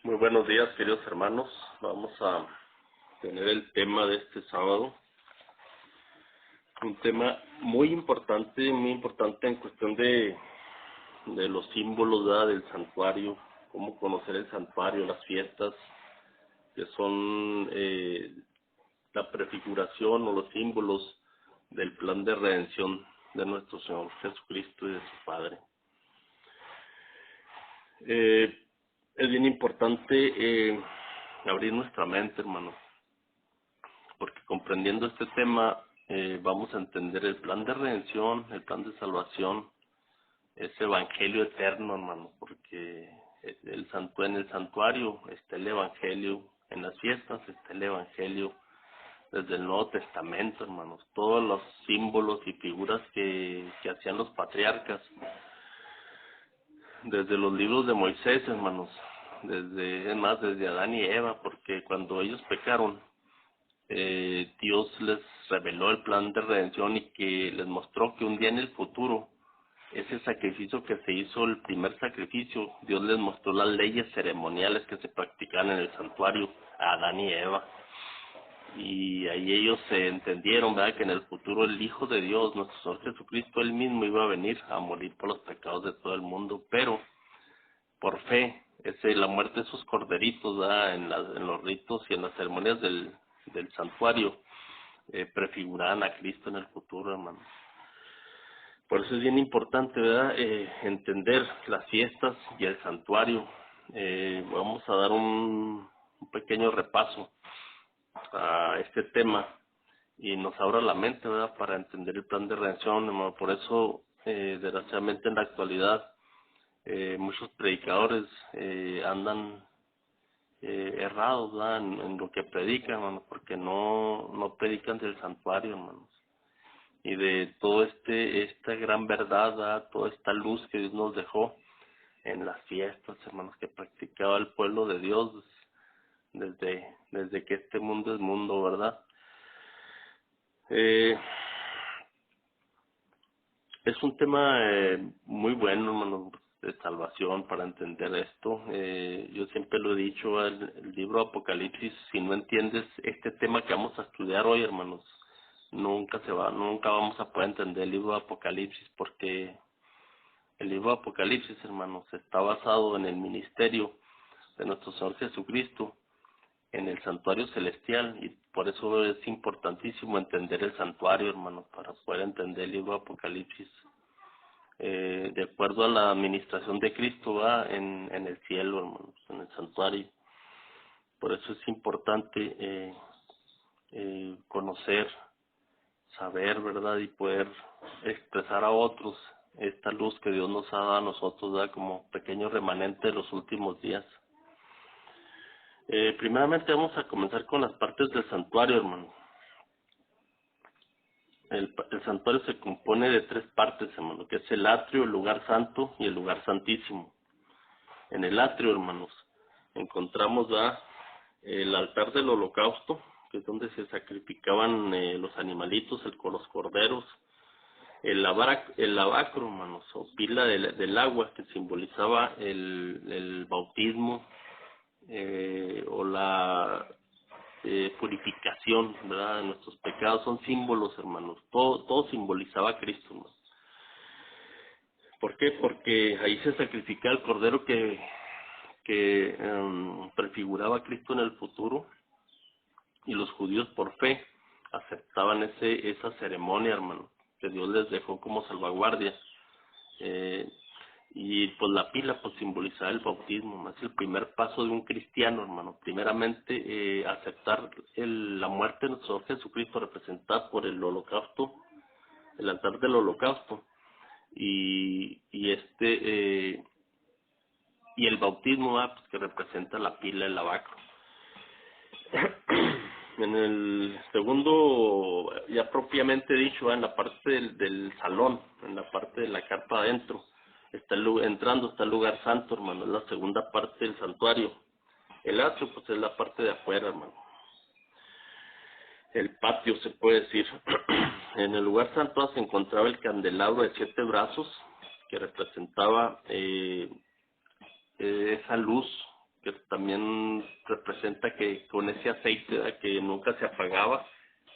Muy buenos días, queridos hermanos. Vamos a tener el tema de este sábado. Un tema muy importante en cuestión de los símbolos, ¿verdad?, del santuario, cómo conocer el santuario, las fiestas, que son la prefiguración o los símbolos del plan de redención de nuestro Señor Jesucristo y de su Padre. Es bien importante abrir nuestra mente, hermano, porque comprendiendo este tema vamos a entender el plan de redención, el plan de salvación, ese evangelio eterno, hermano, porque en el santuario está el evangelio, en las fiestas está el evangelio, desde el Nuevo Testamento, hermanos, todos los símbolos y figuras que hacían los patriarcas, desde los libros de Moisés, hermanos, desde Adán y Eva, porque cuando ellos pecaron, Dios les reveló el plan de redención y que les mostró que un día en el futuro, ese sacrificio que se hizo, el primer sacrificio, Dios les mostró las leyes ceremoniales que se practicaban en el santuario a Adán y Eva. Y ahí ellos se entendieron, ¿verdad?, que en el futuro el Hijo de Dios, nuestro Señor Jesucristo, Él mismo iba a venir a morir por los pecados de todo el mundo, pero por fe, la muerte de esos corderitos, ¿verdad?, en los ritos y en las ceremonias del santuario, prefiguraban a Cristo en el futuro, hermano. Por eso es bien importante, ¿verdad?, entender las fiestas y el santuario. Vamos a dar un pequeño repaso a este tema y nos abra la mente, ¿verdad?, para entender el plan de redención, hermano. Por eso, desgraciadamente en la actualidad, muchos predicadores andan errados, ¿verdad?, en lo que predican, hermano, porque no predican del santuario, hermanos, y de todo esta gran verdad, ¿verdad?, toda esta luz que Dios nos dejó en las fiestas, hermanos, que practicaba el pueblo de Dios desde que este mundo es mundo, ¿verdad? Es un tema muy bueno, hermano, de salvación para entender esto. Yo siempre lo he dicho, el libro Apocalipsis, si no entiendes este tema que vamos a estudiar hoy, hermanos, nunca vamos a poder entender el libro de Apocalipsis, porque el libro de Apocalipsis, hermanos, está basado en el ministerio de nuestro Señor Jesucristo, en el santuario celestial, y por eso es importantísimo entender el santuario, hermanos, para poder entender el libro de Apocalipsis, de acuerdo a la administración de Cristo, va en el cielo, hermanos, en el santuario. Por eso es importante conocer, saber, ¿verdad?, y poder expresar a otros esta luz que Dios nos ha dado a nosotros, ¿verdad?, como pequeño remanente de los últimos días. Primeramente vamos a comenzar con las partes del santuario, hermano. El santuario se compone de tres partes, hermano, que es el atrio, el lugar santo y el lugar santísimo. En el atrio, hermanos, encontramos el altar del holocausto, que es donde se sacrificaban los animalitos, los corderos, el lavacro, hermanos, o pila del agua, que simbolizaba el bautismo, o la purificación, ¿verdad?, de nuestros pecados. Son símbolos, hermanos, todo simbolizaba a Cristo, hermanos. ¿Por qué? Porque ahí se sacrificaba el cordero que prefiguraba a Cristo en el futuro, y los judíos por fe aceptaban esa ceremonia, hermano, que Dios les dejó como salvaguardia. Y pues la pila pues simbolizaba el bautismo, es el primer paso de un cristiano, hermano. Primeramente aceptar la muerte de nuestro Señor Jesucristo, representada por el holocausto, el altar del holocausto, y el bautismo, pues, que representa la pila, el lavacro. En el segundo, ya propiamente dicho, en la parte del salón, en la parte de la carpa adentro, está el lugar santo, hermano, es la segunda parte del santuario. El atrio, pues, es la parte de afuera, hermano. El patio, se puede decir. En el lugar santo se encontraba el candelabro de 7 brazos, que representaba esa luz que también representa que con ese aceite, ¿verdad?, que nunca se apagaba,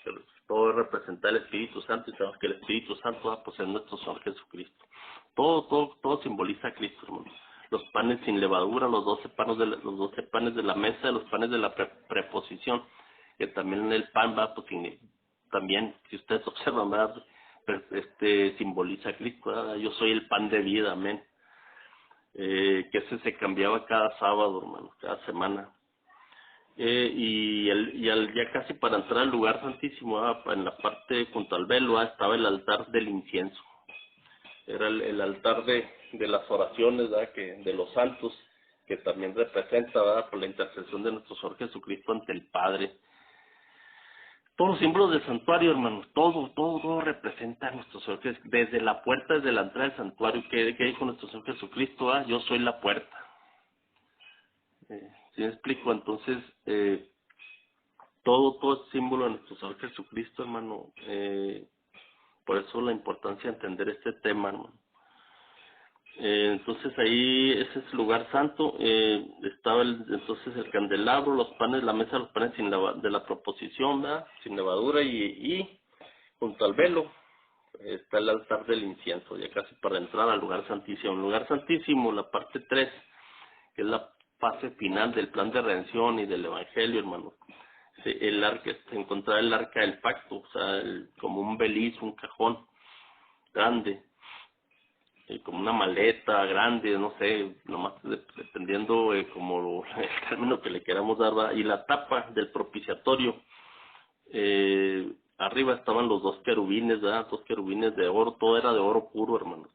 pero todo representa el Espíritu Santo, y sabemos que el Espíritu Santo, pues es nuestro Señor Jesucristo. Todo simboliza a Cristo, hermano. Los panes sin levadura, los 12 panes de la mesa, los panes de la preposición, que también el pan va, pues también, si ustedes observan, ¿verdad?, simboliza a Cristo, ¿verdad? Yo soy el pan de vida, amén. Que ese se cambiaba cada sábado, hermano, cada semana. Ya casi para entrar al lugar santísimo, en la parte junto al velo, estaba el altar del incienso. Era el altar de las oraciones, ¿verdad?, de los santos, que también representa, ¿verdad?, por la intercesión de nuestro Señor Jesucristo ante el Padre. Todos los símbolos del santuario, hermanos, todo representa a nuestro Señor Jesucristo. Desde la puerta, desde la entrada del santuario, que dijo nuestro Señor Jesucristo, yo soy la puerta. ¿Sí me explico? Entonces, todo es símbolo de nuestro Señor Jesucristo, hermano. Por eso la importancia de entender este tema, hermano. Entonces ahí, ese es el lugar santo. Estaba entonces el candelabro, los panes, la mesa, los panes de la proposición, ¿verdad?, sin levadura, y junto al velo está el altar del incienso, ya casi para entrar al lugar santísimo. El lugar santísimo, la parte 3, que es la fase final del plan de redención y del evangelio, hermano. El arca, encontrar el arca del pacto, o sea, como un beliz, un cajón grande, como una maleta grande, no sé, nomás dependiendo como el término que le queramos dar, ¿va? Y la tapa del propiciatorio, arriba estaban los 2 querubines, ¿verdad?, 2 querubines de oro, todo era de oro puro, hermanos.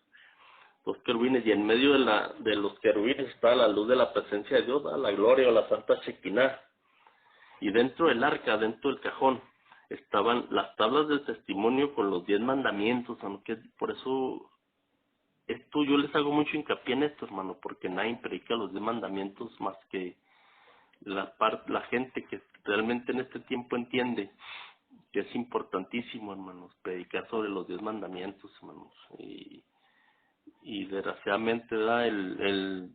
2 querubines, y en medio de los querubines estaba la luz de la presencia de Dios, ¿verdad?, la gloria o la santa Shekinah. Y dentro del arca, dentro del cajón, estaban las tablas del testimonio con los 10 mandamientos, aunque por eso esto yo les hago mucho hincapié en esto, hermano, porque nadie predica los 10 mandamientos más que la gente que realmente en este tiempo entiende que es importantísimo, hermanos, predicar sobre los 10 mandamientos, hermanos. Y desgraciadamente, ¿verdad?, el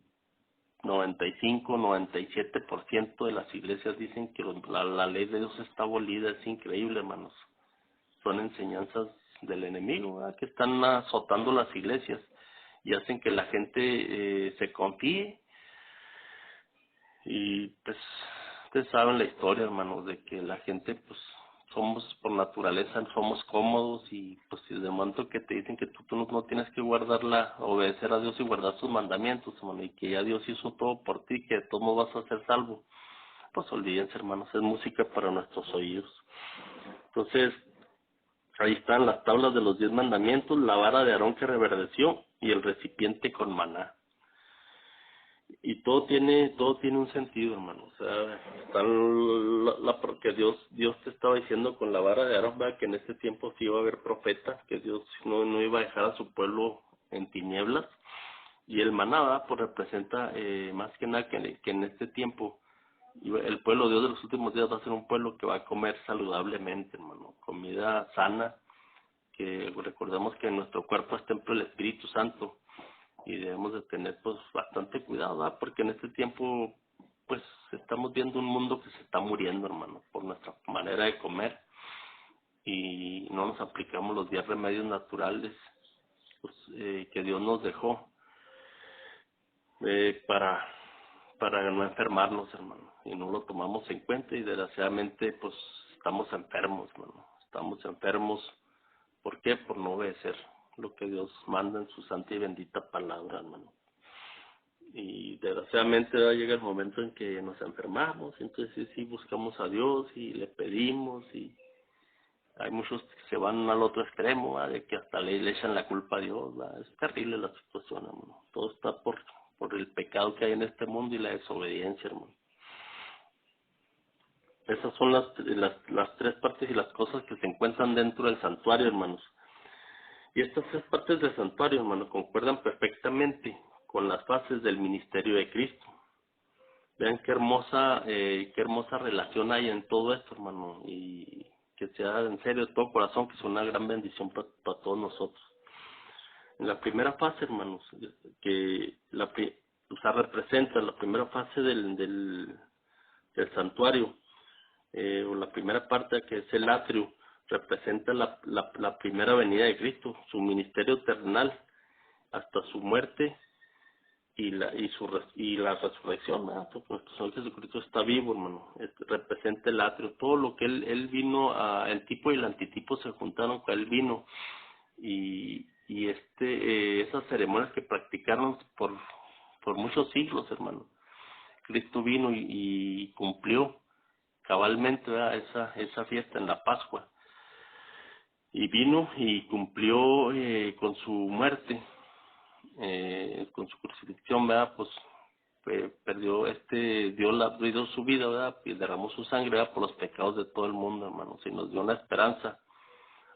95-97% de las iglesias dicen que la ley de Dios está abolida. Es increíble, hermanos. Son enseñanzas del enemigo, ¿verdad?, que están azotando las iglesias y hacen que la gente se confíe. Y pues ustedes saben la historia, hermanos, de que la gente, pues somos por naturaleza, somos cómodos, y pues si de momento que te dicen que tú no tienes que obedecer a Dios y guardar sus mandamientos, hermano, y que ya Dios hizo todo por ti, que de todo modo vas a ser salvo, pues olvídense, hermanos, es música para nuestros oídos. Entonces, ahí están las tablas de los 10 mandamientos, la vara de Aarón que reverdeció y el recipiente con maná. Y todo tiene un sentido, hermano. O sea, está porque Dios te estaba diciendo con la vara de Aarón, ¿verdad?, que en este tiempo sí iba a haber profetas, que Dios no iba a dejar a su pueblo en tinieblas. Y el maná, ¿verdad?, pues representa más que nada que en este tiempo el pueblo de Dios de los últimos días va a ser un pueblo que va a comer saludablemente, hermano, comida sana, que recordemos que nuestro cuerpo es templo del Espíritu Santo, y debemos de tener pues bastante cuidado, ¿verdad?, porque en este tiempo pues estamos viendo un mundo que se está muriendo, hermano, por nuestra manera de comer, y no nos aplicamos los 10 remedios naturales, pues, que Dios nos dejó para no enfermarnos, hermano, y no lo tomamos en cuenta, y desgraciadamente pues estamos enfermos, hermano, estamos enfermos. ¿Por qué? Por no obedecer lo que Dios manda en su santa y bendita palabra, hermano. Y desgraciadamente va a llegar el momento en que nos enfermamos, entonces sí buscamos a Dios y le pedimos, y hay muchos que se van al otro extremo, ¿verdad?, de que hasta le echan la culpa a Dios, ¿verdad? Es terrible la situación, hermano. Todo está por el pecado que hay en este mundo y la desobediencia, hermano. Esas son las 3 partes y las cosas que se encuentran dentro del santuario, hermanos. Y estas 3 partes del santuario, hermano, concuerdan perfectamente con las fases del ministerio de Cristo. Vean qué hermosa relación hay en todo esto, hermano, y que sea en serio de todo corazón, que es una gran bendición para todos nosotros. En la primera fase, hermanos, que o sea, representa la primera fase del santuario, o la primera parte que es el atrio, representa la primera venida de Cristo, su ministerio terrenal hasta su muerte y la resurrección, ¿verdad? Porque nuestro Señor Jesucristo está vivo, hermano. Representa el atrio, todo lo que él vino, el tipo y el antitipo se juntaron con él vino, y esas ceremonias que practicaron por muchos siglos, hermano. Cristo vino y cumplió cabalmente, ¿verdad?, esa fiesta en la Pascua, y vino y cumplió con su muerte, con su crucifixión, ¿verdad? Pues dio su vida, ¿verdad? Y derramó su sangre, ¿verdad?, por los pecados de todo el mundo, hermanos, y nos dio una esperanza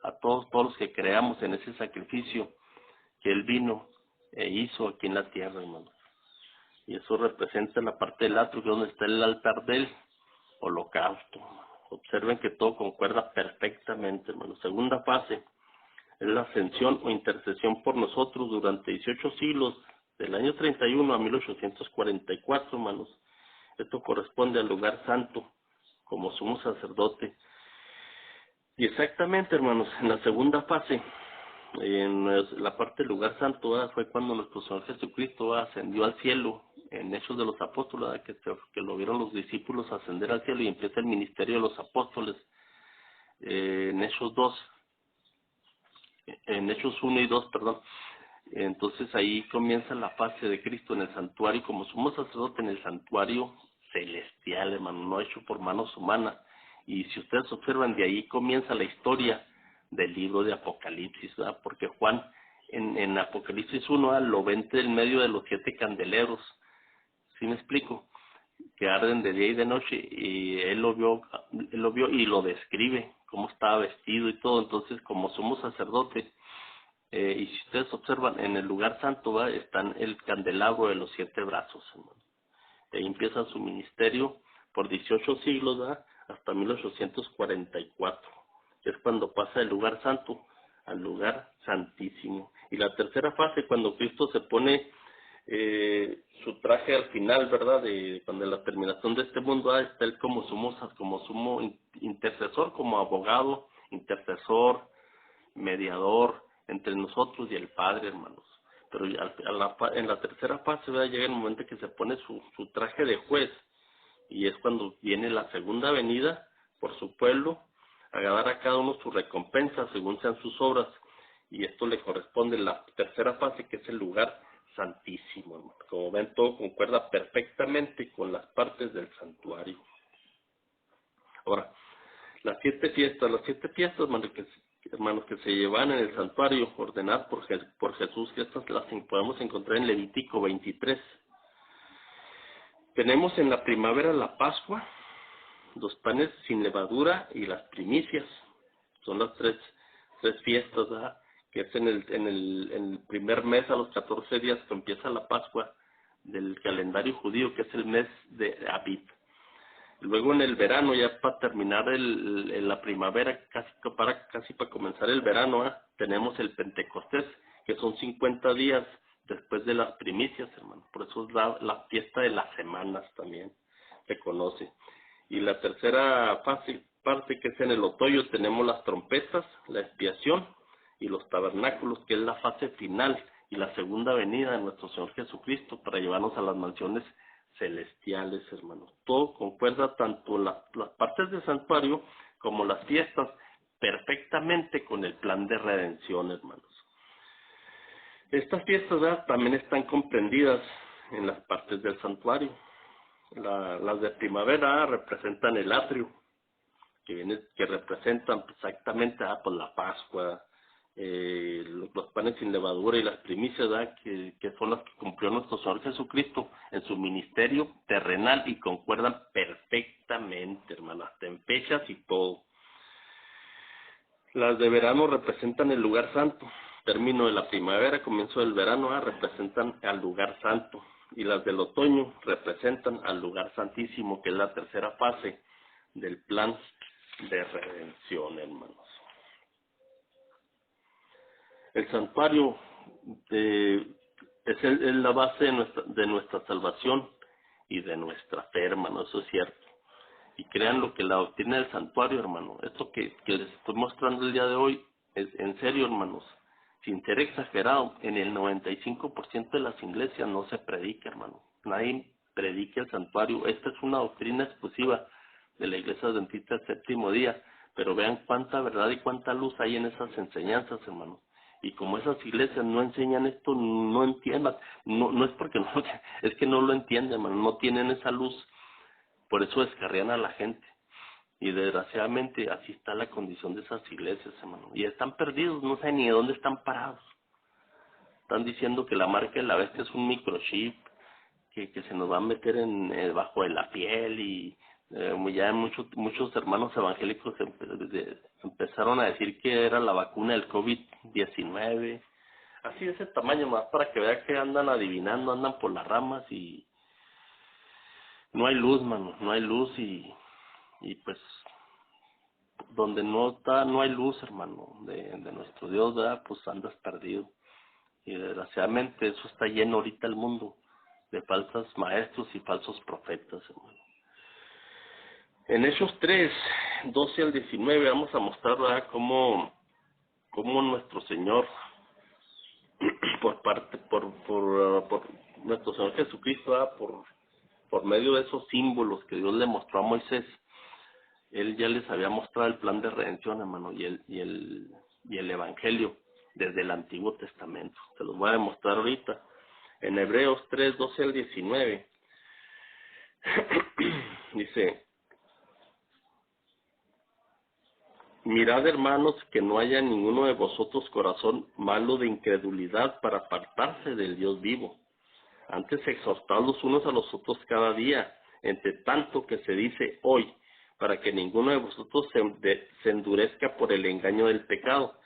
a todos los que creamos en ese sacrificio que él vino e hizo aquí en la tierra, hermanos. Y eso representa la parte del atrio, que es donde está el altar del holocausto. Observen que todo concuerda perfectamente, hermanos. Segunda fase es la ascensión o intercesión por nosotros durante 18 siglos, del año 31 a 1844, hermanos. Esto corresponde al lugar santo, como sumo sacerdote. Y exactamente, hermanos, en la segunda fase, en la parte del lugar santo, ¿verdad?, fue cuando nuestro Señor Jesucristo, ¿verdad?, ascendió al cielo, en Hechos de los Apóstoles, ¿verdad?, que lo vieron los discípulos ascender al cielo, y empieza el ministerio de los apóstoles, en Hechos 2, en Hechos 1 y 2, perdón. Entonces ahí comienza la fase de Cristo en el santuario, como sumo sacerdote en el santuario celestial, hermano, no hecho por manos humanas. Y si ustedes observan, de ahí comienza la historia del libro de Apocalipsis, ¿verdad? Porque Juan en Apocalipsis 1, ¿verdad?, lo ve en medio de los 7 candeleros, ¿sí me explico?, que arden de día y de noche, y él lo vio y lo describe, cómo estaba vestido y todo. Entonces, como sumo sacerdote, y si ustedes observan, en el lugar santo, ¿verdad?, están el candelabro de los 7 brazos, hermano. Ahí empieza su ministerio por 18 siglos, ¿verdad?, hasta 1844, que es cuando pasa del lugar santo al lugar santísimo. Y la tercera fase, cuando Cristo se pone su traje al final, ¿verdad?, cuando en la terminación de este mundo, está él como sumo intercesor, como abogado, intercesor, mediador entre nosotros y el Padre, hermanos. Pero en la tercera fase, ¿verdad?, llega el momento que se pone su traje de juez, y es cuando viene la segunda venida por su pueblo, a dar a cada uno su recompensa según sean sus obras, y esto le corresponde en la tercera fase, que es el lugar santísimo, hermano. Como ven, todo concuerda perfectamente con las partes del santuario. Ahora, las siete fiestas, hermanos, que se llevan en el santuario, ordenadas por Jesús, que estas las podemos encontrar en Levítico 23. Tenemos en la primavera la Pascua, los panes sin levadura y las primicias. Son las tres fiestas, ¿verdad?, que es en el primer mes, a los 14 días que empieza la Pascua del calendario judío, que es el mes de Abib. Luego en el verano, ya para terminar la primavera, casi para comenzar el verano, tenemos el Pentecostés, que son 50 días después de las primicias, hermano. Por eso es la fiesta de las semanas también, se conoce. Y la tercera parte, que es en el otoño, tenemos las trompetas, la expiación y los tabernáculos, que es la fase final y la segunda venida de nuestro Señor Jesucristo para llevarnos a las mansiones celestiales, hermanos. Todo concuerda, tanto las partes del santuario como las fiestas, perfectamente con el plan de redención, hermanos. Estas fiestas, ¿verdad?, también están comprendidas en las partes del santuario. Las de primavera representan el atrio, que representan exactamente pues la Pascua, los panes sin levadura y las primicias, ¿verdad?, que son las que cumplió nuestro Señor Jesucristo en su ministerio terrenal, y concuerdan perfectamente, hermano, hasta en fechas y todo. Las de verano representan el lugar santo, término de la primavera, comienzo del verano, representan al lugar santo, y las del otoño representan al lugar santísimo, que es la tercera fase del plan de redención, hermanos. El santuario Es la base de nuestra salvación y de nuestra fe, hermano, eso es cierto. Y crean lo que la doctrina del santuario, hermano, esto que les estoy mostrando el día de hoy, es en serio, hermanos, sin ser exagerado, en el 95% de las iglesias no se predica, hermano. Nadie predica el santuario. Esta es una doctrina exclusiva de la Iglesia Adventista del Séptimo Día, pero vean cuánta verdad y cuánta luz hay en esas enseñanzas, hermano. Y como esas iglesias no enseñan esto, no entiendan, no es porque no, es que no lo entienden, hermano, no tienen esa luz, por eso descarrían a la gente. Y desgraciadamente así está la condición de esas iglesias, hermano. Y están perdidos, no sé ni de dónde están parados. Están diciendo que la marca de la bestia es un microchip, que se nos va a meter bajo de la piel y ya muchos hermanos evangélicos empezaron a decir que era la vacuna del COVID-19. Así de ese tamaño, más para que vean que andan adivinando, andan por las ramas y no hay luz, mano, no hay luz y pues donde no hay luz, hermano, de nuestro Dios, ¿verdad? Pues andas perdido. Y desgraciadamente eso está lleno ahorita el mundo de falsos maestros y falsos profetas, hermano. En Hechos 3, 12 al 19 vamos a mostrar, ¿verdad?, cómo nuestro Señor, por nuestro Señor Jesucristo, ¿verdad?, por medio de esos símbolos que Dios le mostró a Moisés, Él ya les había mostrado el plan de redención, hermano, y el Evangelio desde el Antiguo Testamento. Se los voy a demostrar ahorita. En Hebreos 3, 12 al 19, dice: mirad, hermanos, que no haya en ninguno de vosotros corazón malo de incredulidad para apartarse del Dios vivo. Antes exhortad los unos a los otros cada día, entre tanto que se dice hoy, para que ninguno de vosotros se endurezca por el engaño del pecado.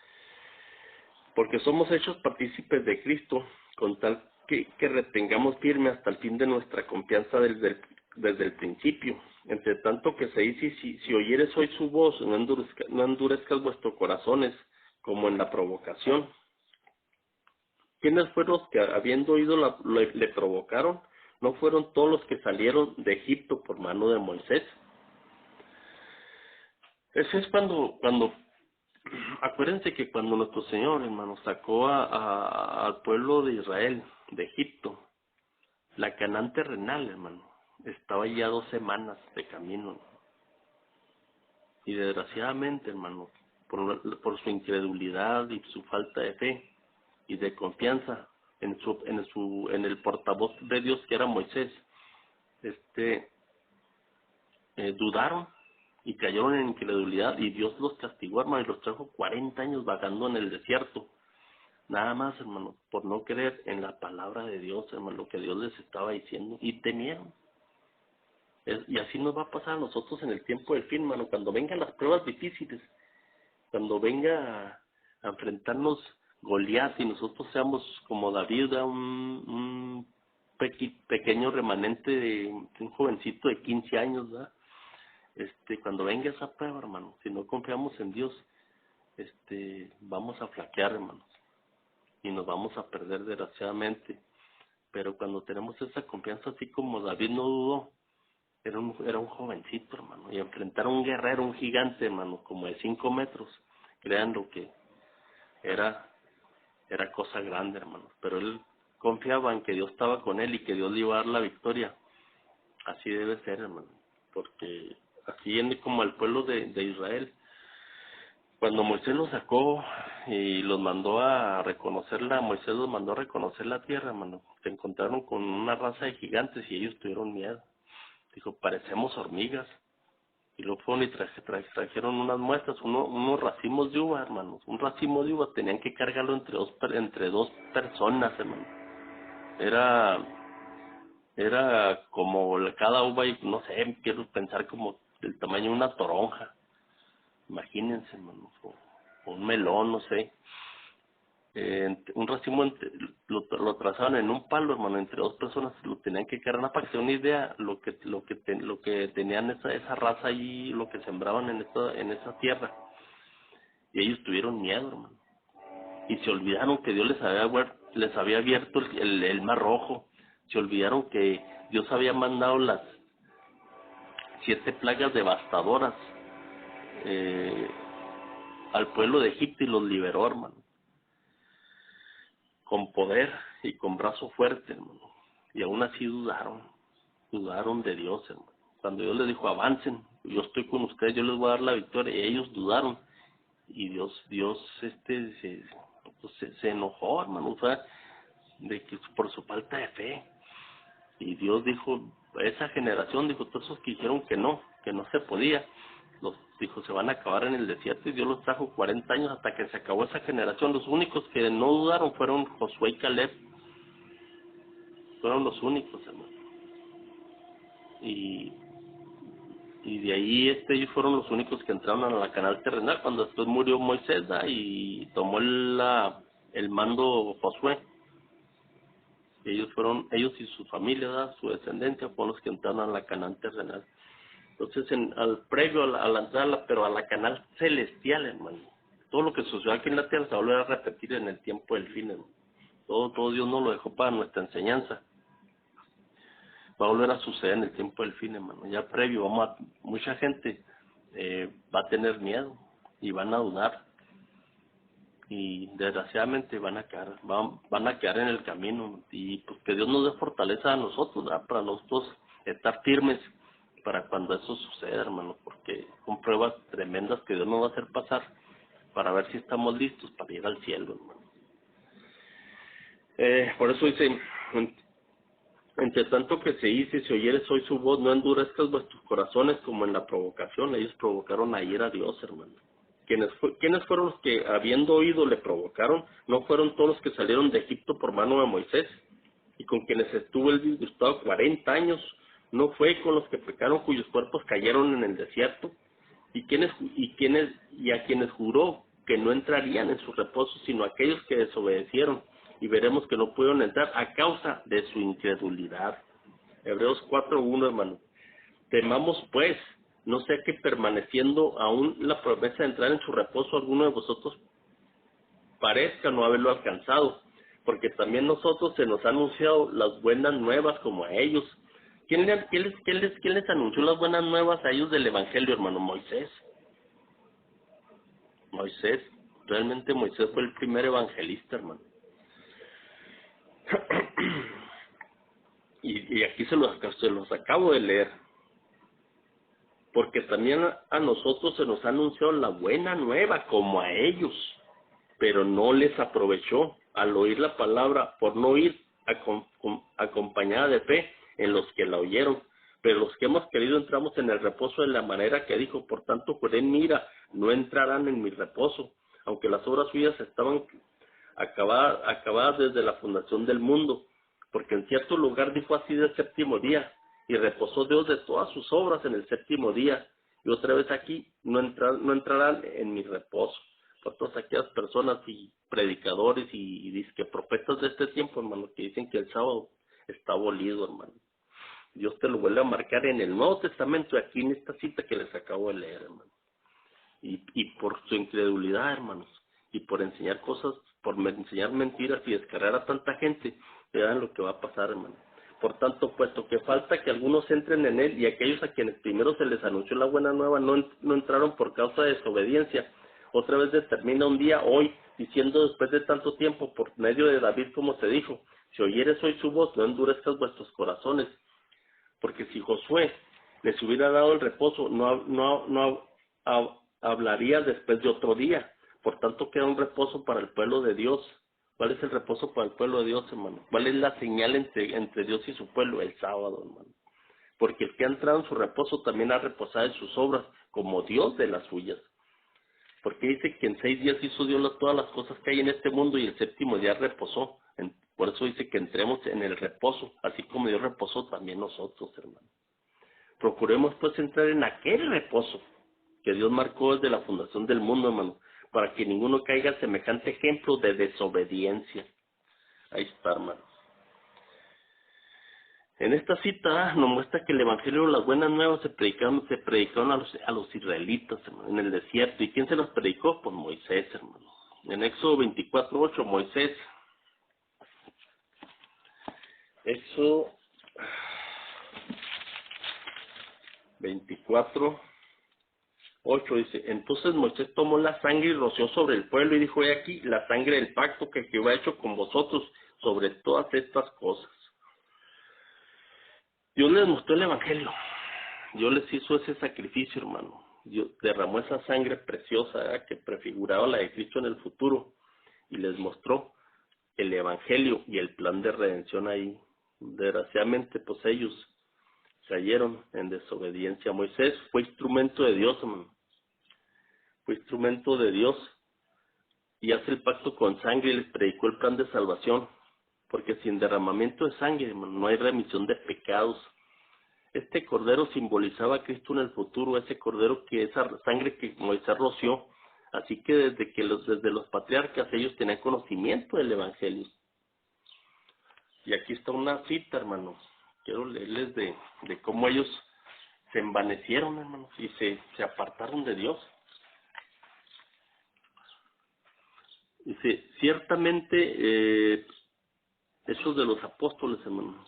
Porque somos hechos partícipes de Cristo, con tal que retengamos firme hasta el fin de nuestra confianza desde el principio. Entre tanto que se dice, si oyeres hoy su voz, no endurezcas vuestros corazones, como en la provocación. ¿Quiénes fueron los que, habiendo oído, le provocaron? ¿No fueron todos los que salieron de Egipto por mano de Moisés? Eso es cuando acuérdense que cuando nuestro Señor, hermano, sacó al pueblo de Israel de Egipto, la Canaán terrenal, hermano, estaba ya 2 semanas de camino. Y desgraciadamente, hermano, por su incredulidad y su falta de fe y de confianza en el portavoz de Dios, que era Moisés, dudaron y cayeron en incredulidad, y Dios los castigó, hermano, y los trajo 40 años vagando en el desierto. Nada más, hermano, por no creer en la palabra de Dios, hermano, lo que Dios les estaba diciendo, y temieron. Y así nos va a pasar a nosotros en el tiempo del fin, hermano, cuando vengan las pruebas difíciles, cuando venga a enfrentarnos Goliat y nosotros seamos como David, un pequeño remanente de un jovencito de 15 años, ¿verdad? Cuando venga esa prueba, hermano, si no confiamos en Dios, vamos a flaquear, hermanos, y nos vamos a perder desgraciadamente. Pero cuando tenemos esa confianza, así como David no dudó, era un jovencito, hermano, y enfrentar a un guerrero, un gigante, hermano, como de 5 metros, crean lo que era cosa grande, hermano. Pero él confiaba en que Dios estaba con él y que Dios le iba a dar la victoria. Así debe ser, hermano, porque así es como al pueblo de Israel. Cuando Moisés los sacó y los mandó a reconocerla, Moisés los mandó a reconocer la tierra, hermano, se encontraron con una raza de gigantes y ellos tuvieron miedo. Dijo, parecemos hormigas. Y luego fueron y trajeron unas muestras, unos racimos de uva, hermanos. Un racimo de uva tenían que cargarlo entre dos personas, hermano. Era como cada uva, y no sé, quiero pensar como del tamaño de una toronja. Imagínense, hermano, o un melón, no sé. Un racimo lo trazaban en un palo, hermano, entre 2 personas, lo tenían que cargar, para que se den una idea lo que tenían esa raza ahí, lo que sembraban en esa tierra. Y ellos tuvieron miedo, hermano, y se olvidaron que Dios les había les había abierto el mar rojo. Se olvidaron que Dios había mandado las 7 plagas devastadoras al pueblo de Egipto y los liberó, hermano, con poder y con brazo fuerte, hermano. Y aún así dudaron de Dios, hermano. Cuando Dios les dijo, avancen, yo estoy con ustedes, yo les voy a dar la victoria, y ellos dudaron. Y Dios se enojó, hermano, o sea, de que por su falta de fe. Y Dios dijo, esa generación, dijo, todos esos que dijeron que no se podía, los dijo, se van a acabar en el desierto, y Dios los trajo 40 años hasta que se acabó esa generación. Los únicos que no dudaron fueron Josué y Caleb, fueron los únicos, hermano. Y de ahí ellos fueron los únicos que entraron a la Canaán terrenal, cuando después murió Moisés, y tomó el mando Josué. Ellos y su familia, su descendencia, fueron los que entraron a la Canaán terrenal. Entonces, previo a la entrada, pero a la Canaán celestial, hermano. Todo lo que sucedió aquí en la tierra se va a volver a repetir en el tiempo del fin, hermano. Todo Dios nos lo dejó para nuestra enseñanza. Va a volver a suceder en el tiempo del fin, hermano. Ya previo, mucha gente va a tener miedo y van a dudar. Y desgraciadamente van a quedar en el camino. Y pues que Dios nos dé fortaleza a nosotros, ¿verdad? Para nosotros estar firmes para cuando eso suceda, hermano, porque son pruebas tremendas que Dios nos va a hacer pasar para ver si estamos listos para ir al cielo, hermano. Por eso dice, entre tanto que se dice, si oyeres hoy su voz, no endurezcas vuestros corazones como en la provocación. Ellos provocaron a ir a Dios, hermano. ¿Quiénes fueron los que, habiendo oído, le provocaron? ¿No fueron todos los que salieron de Egipto por mano de Moisés? Y con quienes estuvo el disgustado 40 años, ¿no fue con los que pecaron, cuyos cuerpos cayeron en el desierto? ¿Y a quienes juró que no entrarían en su reposo, sino aquellos que desobedecieron? Y veremos que no pudieron entrar a causa de su incredulidad. Hebreos 4:1, hermano. Temamos pues, no sea que permaneciendo aún la promesa de entrar en su reposo, alguno de vosotros parezca no haberlo alcanzado, porque también nosotros se nos ha anunciado las buenas nuevas como a ellos. ¿Quién les anunció las buenas nuevas a ellos del Evangelio, hermano? Moisés. Realmente Moisés fue el primer evangelista, hermano. Y aquí se los acabo de leer. Porque también a nosotros se nos ha anunciado la buena nueva como a ellos, pero no les aprovechó al oír la palabra, por no ir acompañada de fe en los que la oyeron. Pero los que hemos querido entramos en el reposo de la manera que dijo, por tanto juré en mi ira, no entrarán en mi reposo, aunque las obras suyas estaban acabadas desde la fundación del mundo, porque en cierto lugar dijo así del séptimo día, y reposó Dios de todas sus obras en el séptimo día, y otra vez aquí no entrarán en mi reposo. Por todas aquellas personas y predicadores y disque profetas de este tiempo, hermano, que dicen que el sábado está abolido, hermano. Dios te lo vuelve a marcar en el Nuevo Testamento, aquí en esta cita que les acabo de leer, hermano. Y por su incredulidad, hermanos, y por enseñar cosas, por enseñar mentiras y descargar a tanta gente, vean lo que va a pasar, hermano. Por tanto, puesto que falta que algunos entren en él, y aquellos a quienes primero se les anunció la buena nueva no entraron por causa de desobediencia, otra vez determina un día hoy, diciendo después de tanto tiempo, por medio de David, como se dijo, si oyeres hoy su voz, no endurezcas vuestros corazones, porque si Josué les hubiera dado el reposo, no hablaría después de otro día. Por tanto, queda un reposo para el pueblo de Dios. ¿Cuál es el reposo para el pueblo de Dios, hermano? ¿Cuál es la señal entre Dios y su pueblo? El sábado, hermano. Porque el que ha entrado en su reposo también ha reposado en sus obras, como Dios de las suyas. Porque dice que en 6 días hizo Dios todas las cosas que hay en este mundo y el séptimo día reposó. Por eso dice que entremos en el reposo, así como Dios reposó también nosotros, hermano. Procuremos pues entrar en aquel reposo que Dios marcó desde la fundación del mundo, hermano, para que ninguno caiga en semejante ejemplo de desobediencia. Ahí está, hermano. En esta cita nos muestra que el Evangelio de las Buenas Nuevas se predicaron a los israelitas, hermano, en el desierto. ¿Y quién se los predicó? Pues Moisés, hermano. En Éxodo 24:8, Moisés Éxodo 24, 8 dice, entonces Moisés tomó la sangre y roció sobre el pueblo y dijo, he aquí la sangre del pacto que Jehová ha hecho con vosotros sobre todas estas cosas. Dios les mostró el evangelio. Dios les hizo ese sacrificio, hermano. Dios derramó esa sangre preciosa, ¿verdad?, que prefiguraba la de Cristo en el futuro, y les mostró el evangelio y el plan de redención ahí. Desgraciadamente, pues ellos cayeron en desobediencia. Moisés fue instrumento de Dios, hermano. Fue instrumento de Dios y hace el pacto con sangre y les predicó el plan de salvación, porque sin derramamiento de sangre, hermano, no hay remisión de pecados. Este cordero simbolizaba a Cristo en el futuro, ese cordero que esa sangre que Moisés roció. Así que desde los patriarcas ellos tenían conocimiento del evangelio. Y aquí está una cita, hermanos. Quiero leerles de cómo ellos se envanecieron, hermanos, y se apartaron de Dios. Dice, ciertamente, Hechos de los Apóstoles, hermanos,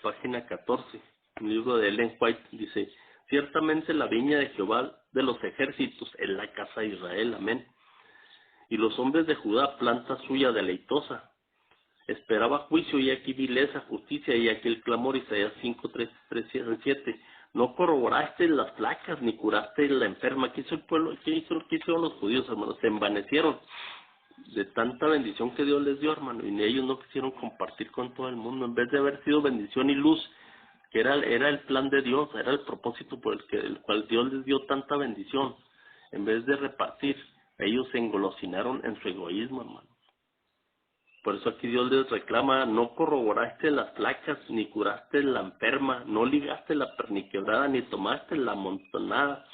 página 14, el libro de Ellen White, dice, ciertamente la viña de Jehová de los ejércitos es la casa de Israel, amén. Y los hombres de Judá, planta suya deleitosa. Esperaba juicio y aquí vileza, justicia y aquí el clamor, Isaías 5, 3, 7. No corroboraste las placas ni curaste la enferma. ¿Qué hizo el pueblo? ¿Qué hicieron los judíos, hermanos? Se envanecieron de tanta bendición que Dios les dio, hermano, y ellos no quisieron compartir con todo el mundo, en vez de haber sido bendición y luz, que era el plan de Dios, era el propósito por el cual Dios les dio tanta bendición. En vez de repartir, ellos se engolosinaron en su egoísmo, hermano. Por eso aquí Dios les reclama, no corroboraste las placas, ni curaste la enferma, no ligaste la perniquebrada, ni tomaste la amontonada,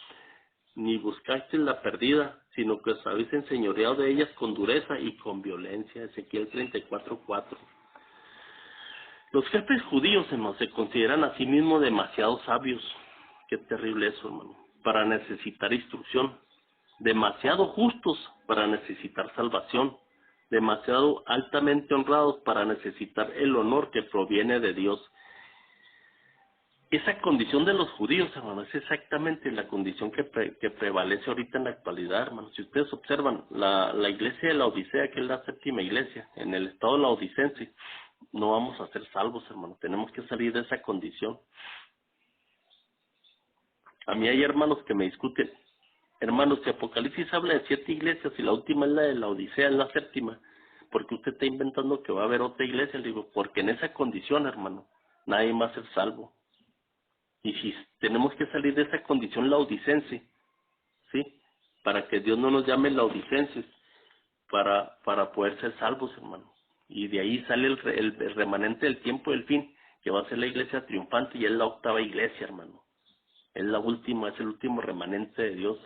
ni buscaste la perdida, sino que os habéis enseñoreado de ellas con dureza y con violencia. Ezequiel 34:4. Los jefes judíos, hermano, se consideran a sí mismos demasiado sabios. Qué terrible eso, hermano, para necesitar instrucción. Demasiado justos para necesitar salvación. Demasiado altamente honrados para necesitar el honor que proviene de Dios. Esa condición de los judíos, hermano, es exactamente la condición que prevalece ahorita en la actualidad, hermano. Si ustedes observan, la iglesia de la Odisea, que es la séptima iglesia, en el estado laodicense, no vamos a ser salvos, hermano. Tenemos que salir de esa condición. A mí hay hermanos que me discuten, hermanos, si Apocalipsis habla de 7 iglesias y la última es la de la Odisea, es la séptima, porque usted está inventando que va a haber otra iglesia. Le digo, porque en esa condición, hermano, nadie va a ser salvo. Y si tenemos que salir de esa condición laodicense, ¿sí?, para que Dios no nos llame laodicenses, para poder ser salvos, hermano. Y de ahí sale el remanente del tiempo del fin, que va a ser la iglesia triunfante, y es la octava iglesia, hermano. Es la última, es el último remanente de Dios,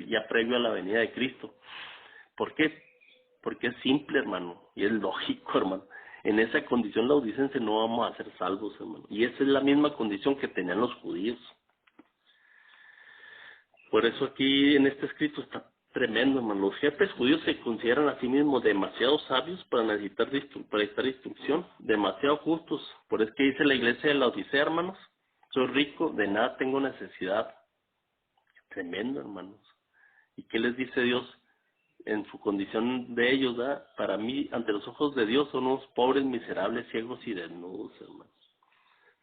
ya previo a la venida de Cristo. ¿Por qué? Porque es simple, hermano, y es lógico, hermano. En esa condición laodicense no vamos a ser salvos, hermano. Y esa es la misma condición que tenían los judíos. Por eso aquí en este escrito está tremendo, hermano. Los jefes judíos se consideran a sí mismos demasiado sabios para necesitar instrucción, demasiado justos. Por eso que dice la iglesia de la Odisea, hermanos, soy rico, de nada tengo necesidad. Tremendo, hermanos. ¿Y qué les dice Dios en su condición de ellos? Para mí, ante los ojos de Dios, son unos pobres, miserables, ciegos y desnudos, hermanos.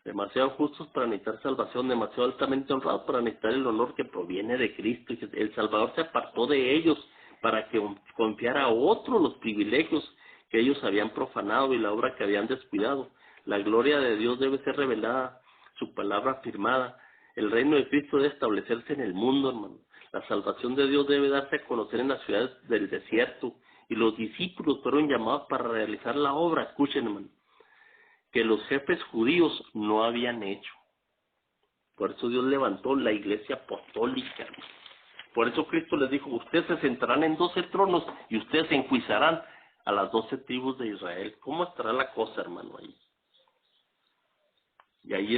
Demasiado justos para necesitar salvación, demasiado altamente honrados para necesitar el honor que proviene de Cristo. Y que el Salvador se apartó de ellos para que confiara a otros los privilegios que ellos habían profanado y la obra que habían descuidado. La gloria de Dios debe ser revelada, su palabra afirmada. El reino de Cristo debe establecerse en el mundo, hermano. La salvación de Dios debe darse a conocer en las ciudades del desierto. Y los discípulos fueron llamados para realizar la obra, escuchen, hermano, que los jefes judíos no habían hecho. Por eso Dios levantó la iglesia apostólica. Por eso Cristo les dijo, ustedes se sentarán en 12 tronos y ustedes enjuiciarán a las 12 tribus de Israel. ¿Cómo estará la cosa, hermano, ahí? Y ahí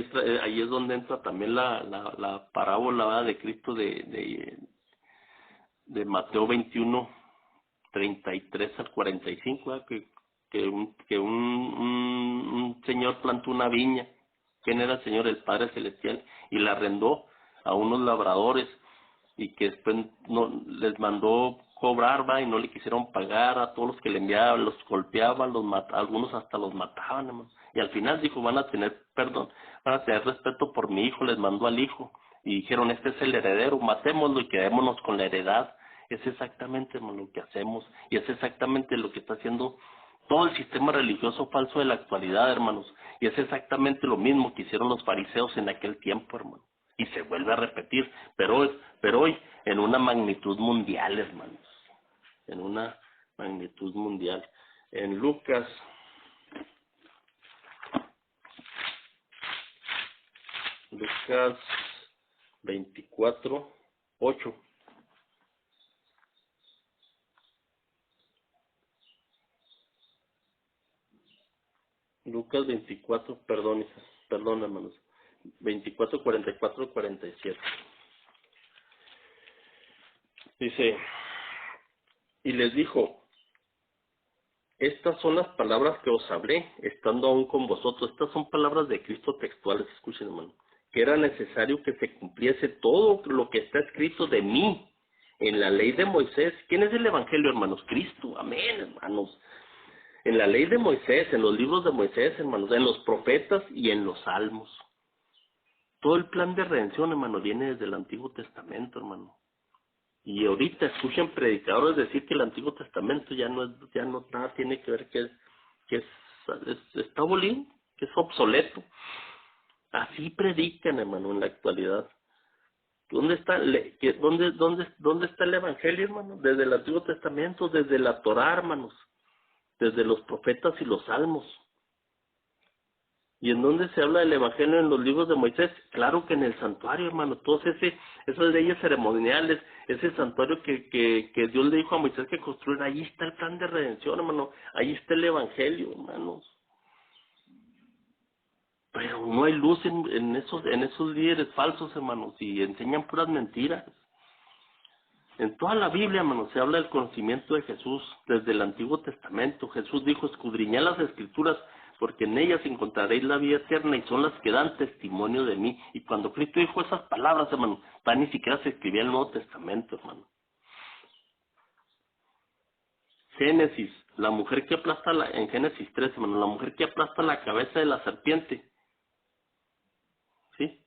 es donde entra también la parábola de Cristo de Mateo 21, 33 al 45, que un señor plantó una viña. ¿Quién era el Señor? El Padre Celestial, y la arrendó a unos labradores, y que después no les mandó cobrar, va, y no le quisieron pagar a todos los que le enviaban, los golpeaban, algunos hasta los mataban, hermano. Y al final dijo, van a tener perdón, van a tener respeto por mi hijo, les mandó al hijo, y dijeron, este es el heredero, matémoslo y quedémonos con la heredad. Es exactamente, hermano, lo que hacemos, y es exactamente lo que está haciendo todo el sistema religioso falso de la actualidad, hermanos, y es exactamente lo mismo que hicieron los fariseos en aquel tiempo, hermano, y se vuelve a repetir, pero hoy en una magnitud mundial, hermanos, en una magnitud mundial. En Lucas 24:8. Lucas 24, perdón, hermanos, 24, 44, 47. Dice, y les dijo, estas son las palabras que os hablé, estando aún con vosotros. Estas son palabras de Cristo textuales, escuchen, hermano, que era necesario que se cumpliese todo lo que está escrito de mí en la ley de Moisés. ¿Quién es el Evangelio, hermanos? Cristo, amén, hermanos. En la ley de Moisés, en los libros de Moisés, hermanos, en los profetas y en los salmos. Todo el plan de redención, hermano, viene desde el Antiguo Testamento, hermano. Y ahorita escuchan predicadores decir que el Antiguo Testamento ya no nada tiene que ver, está abolido, que es obsoleto. Así predican, hermano, en la actualidad. ¿Dónde está dónde está el Evangelio, hermano? Desde el Antiguo Testamento, desde la Torá, hermanos, desde los profetas y los salmos. ¿Y en dónde se habla del Evangelio? En los libros de Moisés. Claro que en el santuario, hermano. Esas leyes ceremoniales, ese santuario que Dios le dijo a Moisés que construyera, ahí está el plan de redención, hermano. Ahí está el Evangelio, hermanos. Pero no hay luz en esos líderes falsos, hermanos, y enseñan puras mentiras. En toda la Biblia, hermanos, se habla del conocimiento de Jesús desde el Antiguo Testamento. Jesús dijo, escudriñad las Escrituras, porque en ellas encontraréis la vida eterna y son las que dan testimonio de mí. Y cuando Cristo dijo esas palabras, hermano, ni siquiera se escribía el Nuevo Testamento, hermano. Génesis, la mujer que aplasta, en Génesis 3, hermano, la mujer que aplasta la cabeza de la serpiente, ¿sí?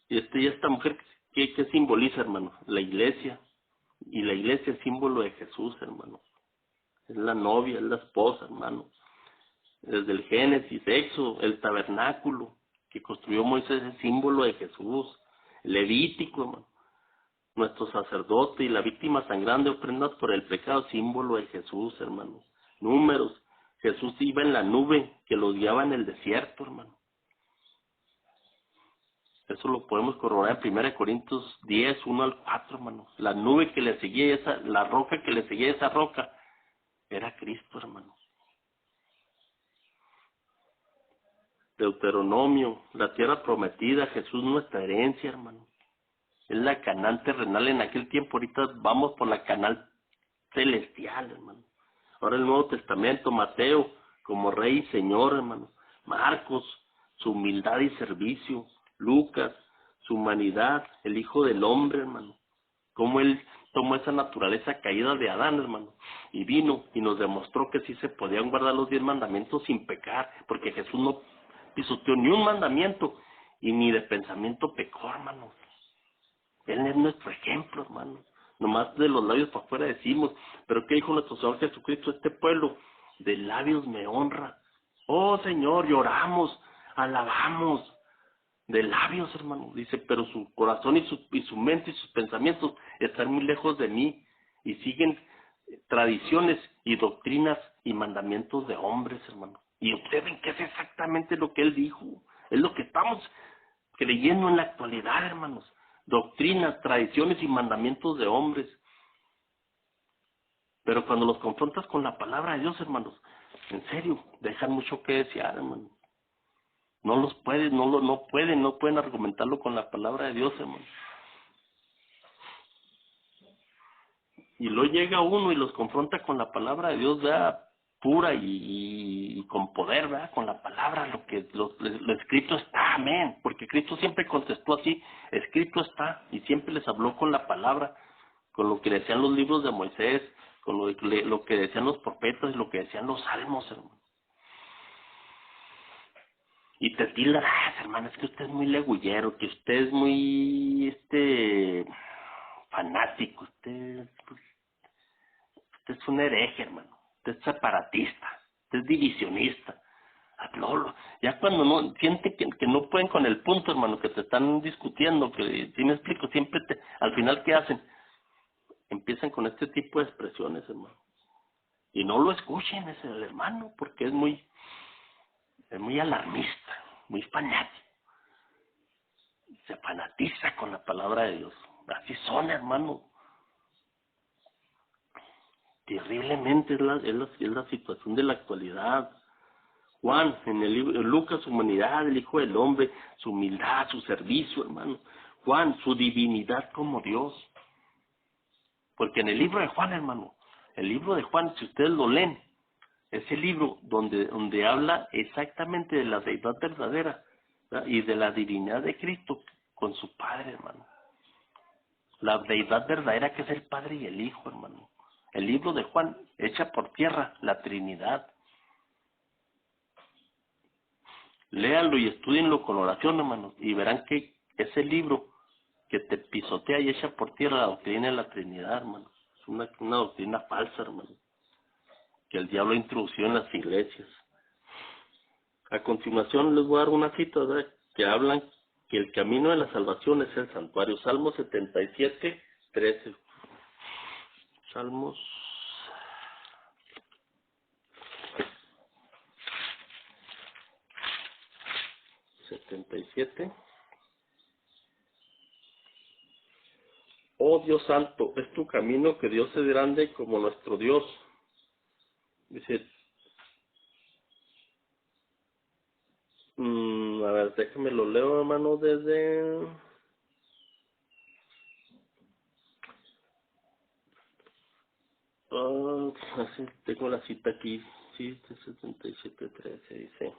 Y esta mujer, ¿qué simboliza, hermano? La iglesia. Y la iglesia es símbolo de Jesús, hermano. Es la novia, es la esposa, hermano. Desde el Génesis, Éxodo, el tabernáculo que construyó Moisés es símbolo de Jesús. Levítico, hermano, nuestro sacerdote y la víctima sangrante ofrendas por el pecado, símbolo de Jesús, hermano. Números, Jesús iba en la nube que los guiaba en el desierto, hermano. Eso lo podemos corroborar en 1 Corintios 10, 1 al 4, hermano. La nube que le seguía, la roca que le seguía esa roca, era Cristo, hermano. Deuteronomio, la tierra prometida, Jesús nuestra herencia, hermano. Es la Canaán terrenal en aquel tiempo, ahorita vamos por la Canaán celestial, hermano. Ahora el Nuevo Testamento, Mateo, como rey y señor, hermano. Marcos, su humildad y servicio. Lucas, su humanidad, el Hijo del Hombre, hermano. Cómo él tomó esa naturaleza caída de Adán, hermano, y vino y nos demostró que sí se podían guardar los 10 mandamientos sin pecar, porque Jesús no pisoteó ni un mandamiento y ni de pensamiento pecó, hermano. Él es nuestro ejemplo, hermano. Nomás de los labios para afuera decimos, pero ¿qué dijo nuestro Señor Jesucristo? Este pueblo de labios me honra. Oh Señor, lloramos, alabamos. De labios, hermano, dice, pero su corazón y su mente y sus pensamientos están muy lejos de mí y siguen tradiciones y doctrinas y mandamientos de hombres, hermano. Y observen que es exactamente lo que él dijo. Es lo que estamos creyendo en la actualidad, hermanos. Doctrinas, tradiciones y mandamientos de hombres. Pero cuando los confrontas con la palabra de Dios, hermanos, en serio, dejan mucho que desear, hermano. No pueden argumentarlo con la palabra de Dios, hermano. Y luego llega uno y los confronta con la palabra de Dios, ¿verdad? Pura y con poder, ¿verdad? Con la palabra, lo escrito está, amén. Porque Cristo siempre contestó así, escrito está, y siempre les habló con la palabra, con lo que decían los libros de Moisés, con lo que decían los profetas, lo que decían los salmos, hermano. Y te tildan, hermano, es que usted es muy legullero, que usted es muy, fanático, usted es un hereje, hermano, usted es separatista, usted es divisionista. No, ya cuando no, siente que no pueden con el punto, hermano, que te están discutiendo, que, si me explico, siempre al final, ¿qué hacen? Empiezan con este tipo de expresiones, hermano. Y no lo escuchen, ese el hermano, porque es muy alarmista, muy fanático. Se fanatiza con la palabra de Dios. Así son, hermano. Terriblemente es la situación de la actualidad. Juan, en el libro, Lucas, su humanidad, el Hijo del Hombre, su humildad, su servicio, hermano. Juan, su divinidad como Dios. Porque en el libro de Juan, hermano, el libro de Juan, si ustedes lo leen, es el libro donde habla exactamente de la deidad verdadera, ¿verdad? Y de la divinidad de Cristo con su Padre, hermano. La deidad verdadera que es el Padre y el Hijo, hermano. El libro de Juan echa por tierra la Trinidad. Léanlo y estudienlo con oración, hermano, y verán que ese libro que te pisotea y echa por tierra la doctrina de la Trinidad, hermano. Es una doctrina falsa, hermano, que el diablo ha introducido en las iglesias. A continuación les voy a dar una cita, ¿verdad?, que hablan que el camino de la salvación es el santuario. Salmo 77, 13. Salmos 77. Oh Dios santo, es tu camino, que Dios es grande como nuestro Dios. Dice, a ver, déjame lo leo, hermano, desde... así, tengo la cita aquí, sí, 77, 13, dice.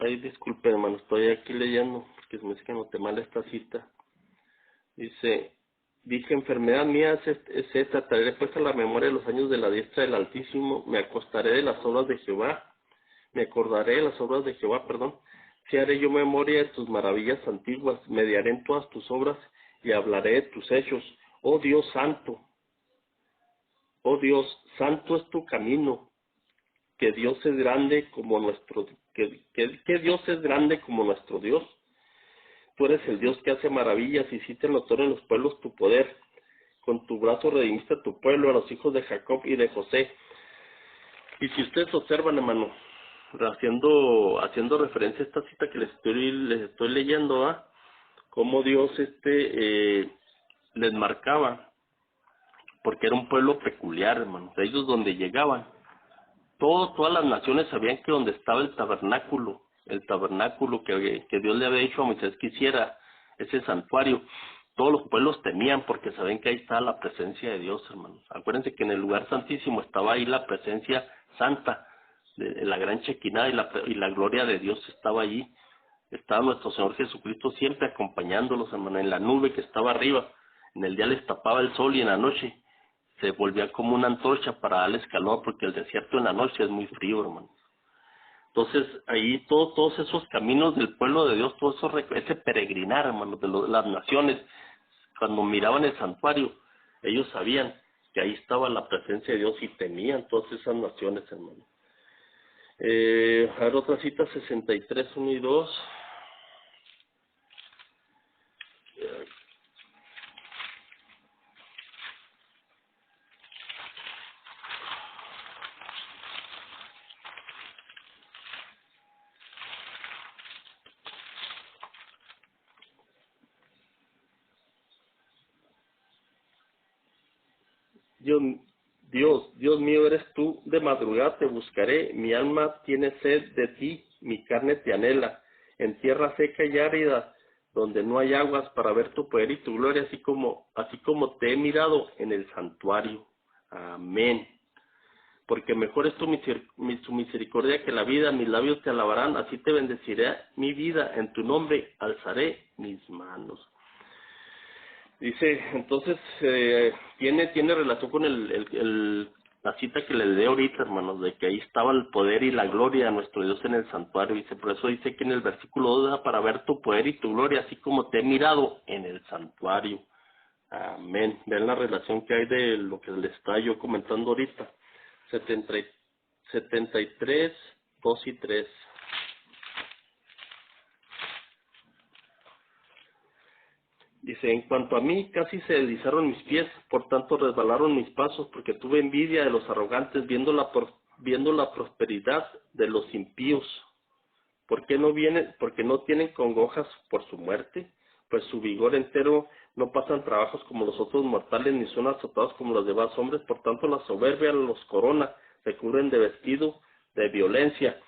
Ay, disculpe, hermano, estoy aquí leyendo, porque se me dice que noté mal esta cita. Dice, dije, enfermedad mía es esta, traeré puesta la memoria de los años de la diestra del Altísimo, me acostaré de las obras de Jehová, me acordaré de las obras de Jehová, perdón, si haré yo memoria de tus maravillas antiguas, mediaré en todas tus obras y hablaré de tus hechos. Oh Dios, santo es tu camino, que Dios es grande como nuestro, que Dios es grande como nuestro Dios. Tú eres el Dios que hace maravillas, y hiciste notorio en los pueblos tu poder. Con tu brazo redimiste a tu pueblo, a los hijos de Jacob y de José. Y si ustedes observan, hermano, haciendo referencia a esta cita que les estoy leyendo, cómo Dios les marcaba, porque era un pueblo peculiar, hermano. Ellos donde llegaban, todas las naciones sabían que donde estaba el tabernáculo que Dios le había dicho a Moisés que hiciera, ese santuario, todos los pueblos temían porque sabían que ahí estaba la presencia de Dios, hermanos. Acuérdense que en el lugar santísimo estaba ahí la presencia santa de la gran Chequina, y la gloria de Dios estaba allí. Estaba nuestro Señor Jesucristo siempre acompañándolos, hermano, en la nube que estaba arriba. En el día les tapaba el sol y en la noche se volvía como una antorcha para darles calor, porque el desierto en la noche es muy frío, hermano. Entonces, ahí todos esos caminos del pueblo de Dios, todo eso, ese peregrinar, hermano, las naciones, cuando miraban el santuario, ellos sabían que ahí estaba la presencia de Dios y temían todas esas naciones, hermano. A ver, otra cita, 63, 1 y 2. Dios, Dios mío eres tú, de madrugada te buscaré, mi alma tiene sed de ti, mi carne te anhela, en tierra seca y árida, donde no hay aguas, para ver tu poder y tu gloria, así como te he mirado en el santuario. Amén. Porque mejor es tu misericordia que la vida, mis labios te alabarán, así te bendeciré mi vida, en tu nombre alzaré mis manos. Dice, entonces, tiene relación con la cita que les dé ahorita, hermanos, de que ahí estaba el poder y la gloria de nuestro Dios en el santuario. Dice, por eso dice que en el versículo 2, para ver tu poder y tu gloria, así como te he mirado en el santuario. Amén. Vean la relación que hay de lo que les estaba yo comentando ahorita. 73, 2 y 3. Dice, en cuanto a mí, casi se deslizaron mis pies, por tanto resbalaron mis pasos, porque tuve envidia de los arrogantes, viendo la prosperidad de los impíos. ¿Por qué no vienen? Porque no tienen congojas por su muerte, pues su vigor entero no pasan trabajos como los otros mortales, ni son azotados como los demás hombres, por tanto la soberbia los corona, se cubren de vestido de violencia.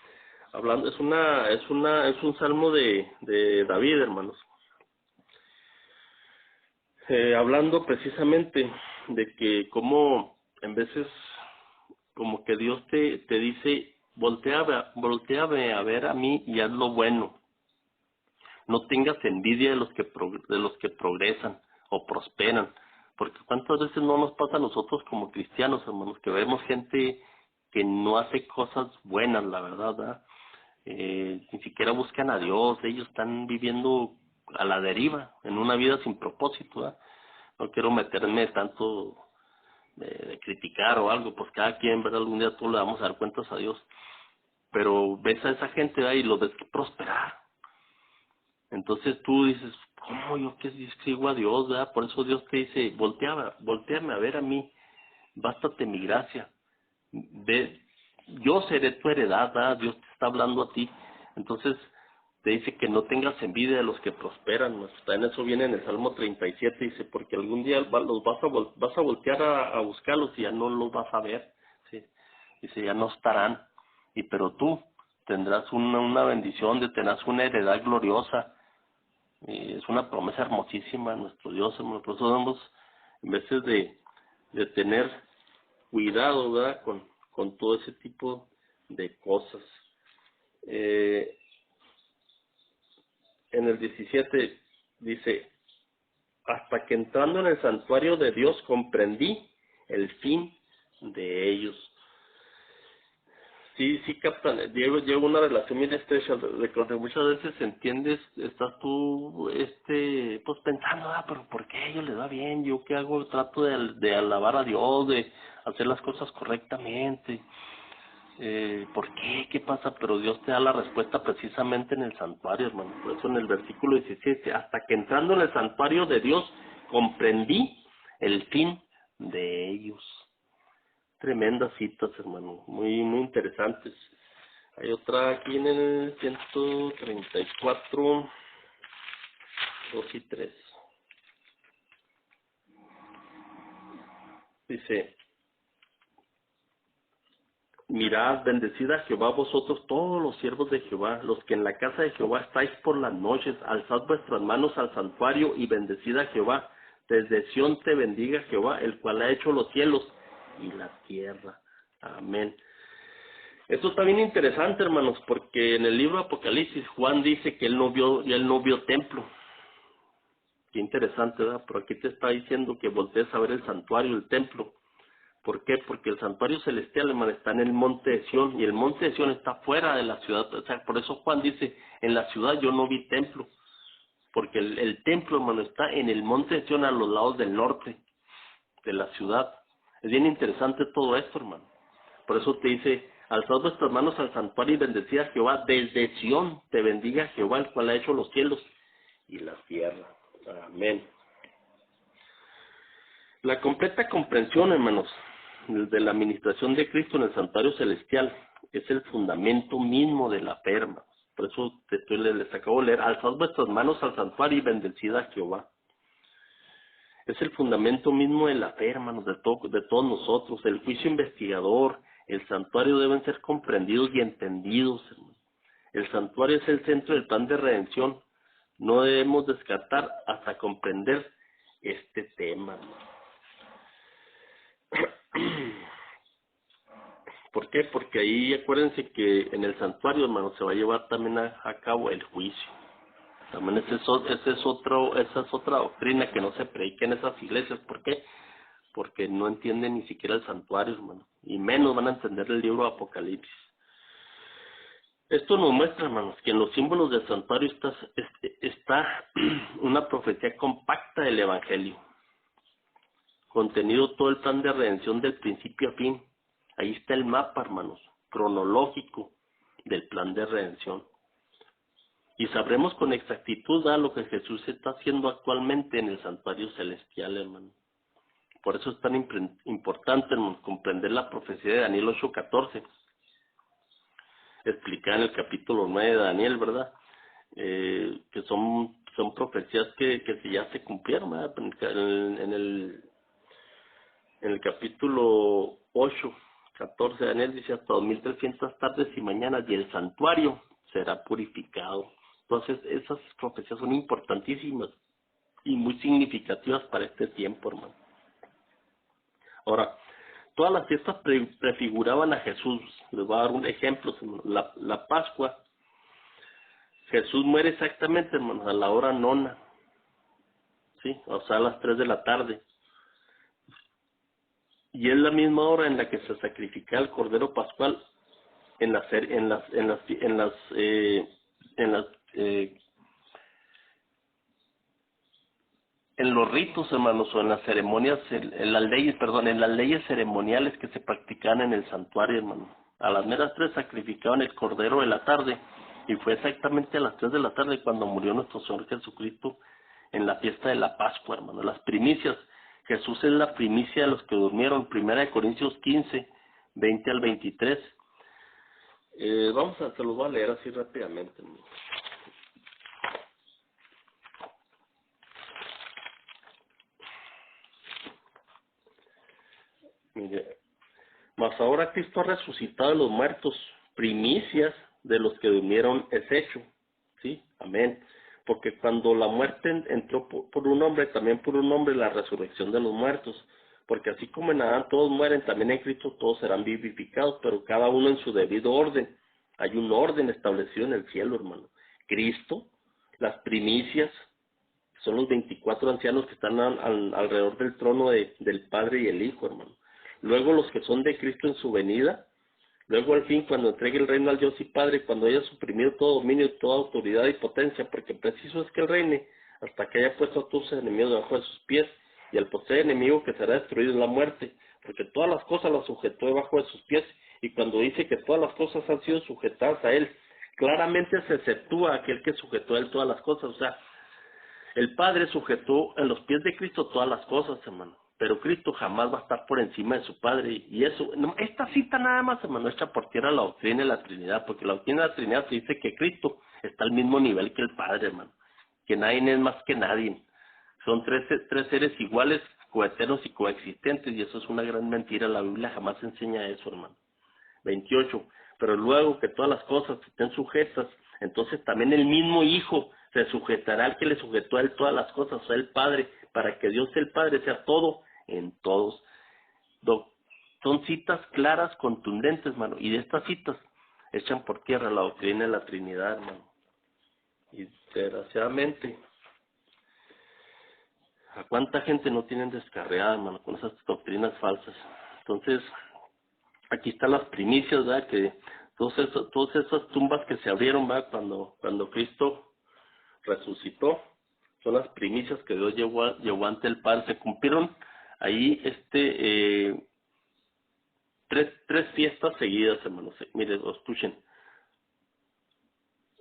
Hablando, es un salmo de David, hermanos. Hablando precisamente de que como en veces como que Dios te dice, voltéame a ver a mí y haz lo bueno. No tengas envidia de los que progresan o prosperan, porque cuántas veces no nos pasa a nosotros como cristianos, hermanos, que vemos gente que no hace cosas buenas, la verdad, ¿verdad? Ni siquiera buscan a Dios, ellos están viviendo a la deriva, en una vida sin propósito, ¿verdad? No quiero meterme tanto de criticar o algo, pues cada quien, ¿verdad? Algún día tú le vamos a dar cuentas a Dios, pero ves a esa gente, ¿verdad? Y los ves prosperar. Entonces tú dices, ¿cómo yo que sigo a Dios, verdad? Por eso Dios te dice, volteame a ver a mí, bástate mi gracia, ve, yo seré tu heredad, ¿verdad? Dios te está hablando a ti. Entonces te dice que no tengas envidia de los que prosperan, ¿no? En eso viene en el Salmo 37, dice, porque algún día los vas a voltear a buscarlos y ya no los vas a ver, ¿sí? Dice, ya no estarán, pero tú tendrás una bendición, tendrás una heredad gloriosa. Es una promesa hermosísima, nuestro Dios, hermano. Por eso debemos, en veces de tener cuidado, ¿verdad? Con todo ese tipo de cosas. En el 17 dice, hasta que entrando en el santuario de Dios comprendí el fin de ellos. Sí, captan, Diego, lleva una relación muy estrecha, de que muchas veces entiendes, estás tú, pues pensando, pero ¿por qué a ellos les va bien? ¿Yo qué hago? Trato de alabar a Dios, de hacer las cosas correctamente. ¿Por qué? ¿Qué pasa? Pero Dios te da la respuesta precisamente en el santuario, hermano. Por eso en el versículo 17, hasta que entrando en el santuario de Dios, comprendí el fin de ellos. Tremendas citas, hermano, muy interesantes. Hay otra aquí en el 134, 2 y 3. Dice, mirad, bendecid a Jehová vosotros todos los siervos de Jehová, los que en la casa de Jehová estáis por las noches, alzad vuestras manos al santuario y bendecid a Jehová. Desde Sión te bendiga Jehová, el cual ha hecho los cielos y la tierra. Amén. Esto está bien interesante, hermanos, porque en el libro de Apocalipsis Juan dice que él no vio templo. Qué interesante, ¿verdad? Pero aquí te está diciendo que voltees a ver el santuario, el templo. ¿Por qué? Porque el santuario celestial, hermano, está en el monte de Sión, y el monte de Sión está fuera de la ciudad. O sea, por eso Juan dice, en la ciudad yo no vi templo, porque el templo, hermano, está en el monte de Sión, a los lados del norte de la ciudad. Es bien interesante todo esto, hermano. Por eso te dice, alzad vuestras manos al santuario y bendecid a Jehová. Desde Sión te bendiga Jehová, el cual ha hecho los cielos y la tierra. Amén. La completa comprensión, hermanos, de la administración de Cristo en el santuario celestial es el fundamento mismo de la fe, hermanos. Por eso les acabo de leer, alzad vuestras manos al santuario y bendecid a Jehová. Es el fundamento mismo de la fe, hermanos, de todos nosotros. El juicio investigador, el santuario deben ser comprendidos y entendidos, hermanos. El santuario es el centro del plan de redención. No debemos descartar hasta comprender este tema, hermanos. ¿Por qué? Porque ahí acuérdense que en el santuario, hermanos, se va a llevar también a cabo el juicio. También esa es otra doctrina que no se predica en esas iglesias. ¿Por qué? Porque no entienden ni siquiera el santuario, hermano, y menos van a entender el libro de Apocalipsis. Esto nos muestra, hermanos, que en los símbolos del santuario está una profecía compacta del Evangelio, contenido todo el plan de redención del principio a fin. Ahí está el mapa, hermanos, cronológico del plan de redención. Y sabremos con exactitud lo que Jesús está haciendo actualmente en el santuario celestial, hermano. Por eso es tan importante, hermano, comprender la profecía de Daniel 8:14, explicada en el capítulo 9 de Daniel, ¿verdad? Que son profecías que ya se cumplieron, ¿verdad? En el capítulo 8:14 de Daniel dice: hasta 2300 tardes y mañanas y el santuario será purificado. Entonces esas profecías son importantísimas y muy significativas para este tiempo, hermano. Ahora, todas las fiestas prefiguraban a Jesús. Les voy a dar un ejemplo, hermano. La Pascua, Jesús muere exactamente, hermano, a la hora nona, ¿sí? O sea, a las 3 de la tarde. Y es la misma hora en la que se sacrifica el Cordero Pascual en los ritos, hermanos, o en las ceremonias, en las leyes ceremoniales que se practicaban en el santuario, hermano. A las meras 3 sacrificaban el Cordero de la tarde, y fue exactamente a las 3 de la tarde cuando murió nuestro Señor Jesucristo en la fiesta de la Pascua, hermano. Las primicias, Jesús es la primicia de los que durmieron, 1 Corintios 15, 20 al 23. Se los voy a leer así rápidamente, hermano. Mire, mas ahora Cristo ha resucitado de los muertos, primicias de los que durmieron es hecho, ¿sí? Amén. Porque cuando la muerte entró por un hombre, también por un hombre la resurrección de los muertos. Porque así como en Adán todos mueren, también en Cristo todos serán vivificados, pero cada uno en su debido orden. Hay un orden establecido en el cielo, hermano. Cristo, las primicias, son los 24 ancianos que están alrededor del trono del Padre y el Hijo, hermano. Luego los que son de Cristo en su venida, luego al fin cuando entregue el reino al Dios y Padre, cuando haya suprimido todo dominio, toda autoridad y potencia, porque preciso es que Él reine hasta que haya puesto a todos sus enemigos debajo de sus pies, y al poder enemigo que será destruido es la muerte, porque todas las cosas las sujetó debajo de sus pies, y cuando dice que todas las cosas han sido sujetadas a Él, claramente se exceptúa aquel que sujetó a Él todas las cosas. O sea, el Padre sujetó en los pies de Cristo todas las cosas, hermano. Pero Cristo jamás va a estar por encima de su Padre. Y eso, no, esta cita nada más, hermano, echa por tierra la doctrina de la Trinidad. Porque la doctrina de la Trinidad se dice que Cristo está al mismo nivel que el Padre, hermano. Que nadie es más que nadie. Son tres seres iguales, coeternos y coexistentes. Y eso es una gran mentira. La Biblia jamás enseña eso, hermano. 28. Pero luego que todas las cosas estén sujetas, entonces también el mismo Hijo se sujetará al que le sujetó a Él todas las cosas, o sea, el Padre, para que Dios el Padre sea todo en todos. Son citas claras, contundentes, hermano, y de estas citas echan por tierra la doctrina de la Trinidad, hermano. Y desgraciadamente, ¿a cuánta gente no tienen descarriada, hermano, con esas doctrinas falsas? Entonces, aquí están las primicias, ¿verdad? Que todas esas tumbas que se abrieron, ¿verdad? Cuando Cristo resucitó, son las primicias que Dios llevó ante el Padre. Se cumplieron ahí tres fiestas seguidas, hermanos. Miren, escuchen.